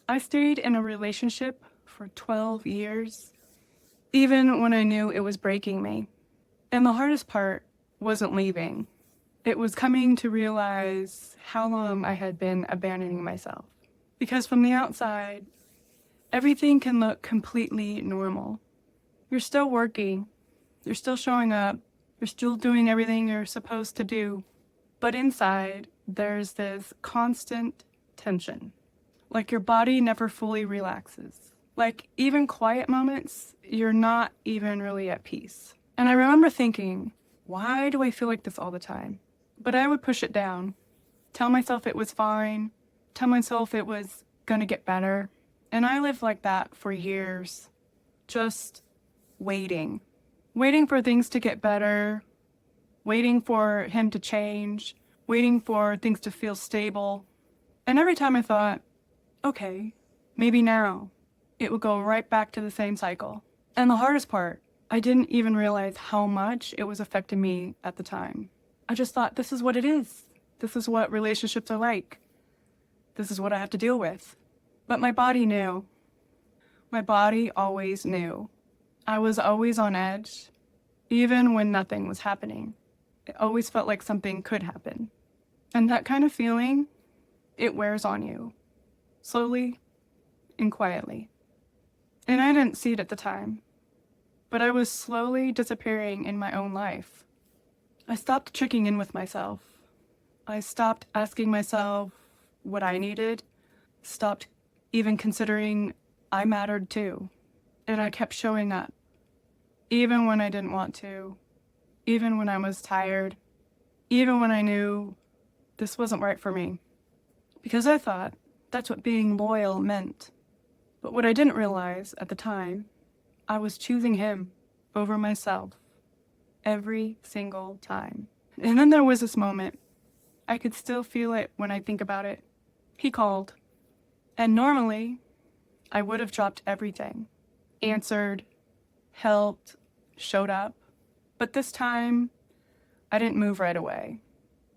I stayed in a relationship for 12 years, even when I knew it was breaking me. And the hardest part wasn't leaving. It was coming to realize how long I had been abandoning myself. Because from the outside, everything can look completely normal. You're still working, you're still showing up, you're still doing everything you're supposed to do. But inside, there's this constant tension. Like your body never fully relaxes. Like even quiet moments, you're not even really at peace. And I remember thinking, why do I feel like this all the time? But I would push it down, tell myself it was fine, tell myself it was gonna get better. And I lived like that for years, just waiting. Waiting for things to get better, waiting for him to change, waiting for things to feel stable. And every time I thought, okay, maybe now, it would go right back to the same cycle. And the hardest part, I didn't even realize how much it was affecting me at the time. I just thought, this is what it is. This is what relationships are like. This is what I have to deal with. But my body knew. My body always knew. I was always on edge, even when nothing was happening. It always felt like something could happen. And that kind of feeling, it wears on you, slowly and quietly. And I didn't see it at the time, but I was slowly disappearing in my own life. I stopped checking in with myself. I stopped asking myself what I needed, stopped even considering I mattered too. And I kept showing up, even when I didn't want to, even when I was tired, even when I knew this wasn't right for me. Because I thought that's what being loyal meant. But what I didn't realize at the time, I was choosing him over myself every single time. And then there was this moment. I could still feel it when I think about it. He called. And normally, I would have dropped everything, answered, helped, showed up. But this time, I didn't move right away.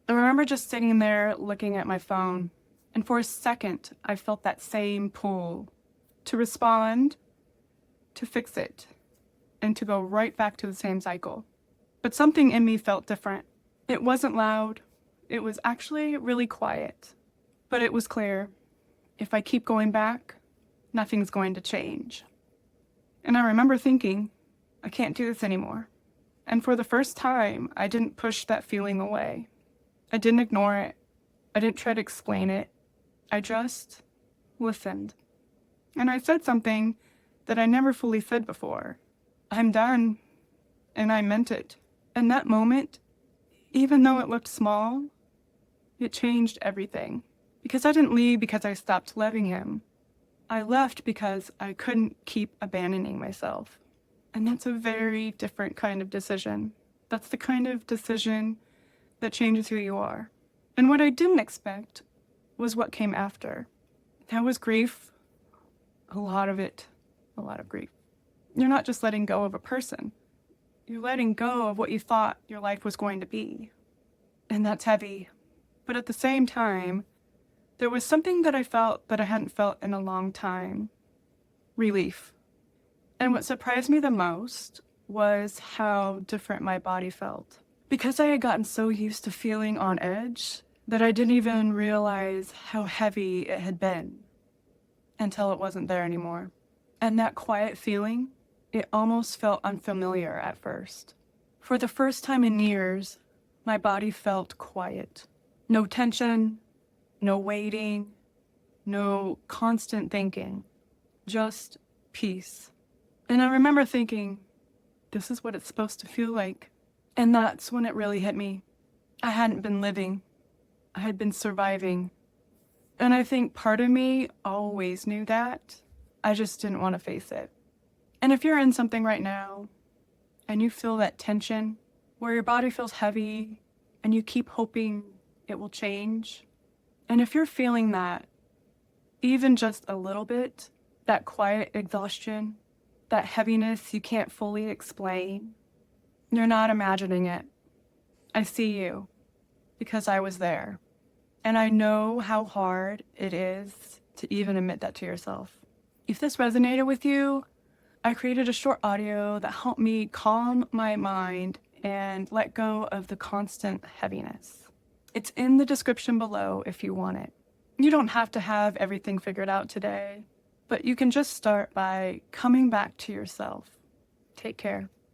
I remember just sitting there looking at my phone, and for a second, I felt that same pull to respond, to fix it, and to go right back to the same cycle. But something in me felt different. It wasn't loud. It was actually really quiet. But it was clear. If I keep going back, nothing's going to change. And I remember thinking, I can't do this anymore. And for the first time, I didn't push that feeling away. I didn't ignore it. I didn't try to explain it. I just listened. And I said something that I never fully said before. I'm done. And I meant it. And that moment, even though it looked small, it changed everything. Because I didn't leave because I stopped loving him. I left because I couldn't keep abandoning myself. And that's a very different kind of decision. That's the kind of decision that changes who you are. And what I didn't expect was what came after. That was grief. A lot of it. A lot of grief. You're not just letting go of a person. You're letting go of what you thought your life was going to be. And that's heavy. But at the same time, there was something that I felt that I hadn't felt in a long time. Relief. And what surprised me the most was how different my body felt. Because I had gotten so used to feeling on edge that I didn't even realize how heavy it had been until it wasn't there anymore. And that quiet feeling, it almost felt unfamiliar at first. For the first time in years, my body felt quiet. No tension, no waiting, no constant thinking, just peace. And I remember thinking, this is what it's supposed to feel like. And that's when it really hit me. I hadn't been living. I had been surviving. And I think part of me always knew that. I just didn't want to face it. And if you're in something right now, and you feel that tension, where your body feels heavy, and you keep hoping it will change, and if you're feeling that, even just a little bit, that quiet exhaustion, that heaviness you can't fully explain, you're not imagining it. I see you, because I was there. And I know how hard it is to even admit that to yourself. If this resonated with you, I created a short audio that helped me calm my mind and let go of the constant heaviness. It's in the description below if you want it. You don't have to have everything figured out today, but you can just start by coming back to yourself. Take care.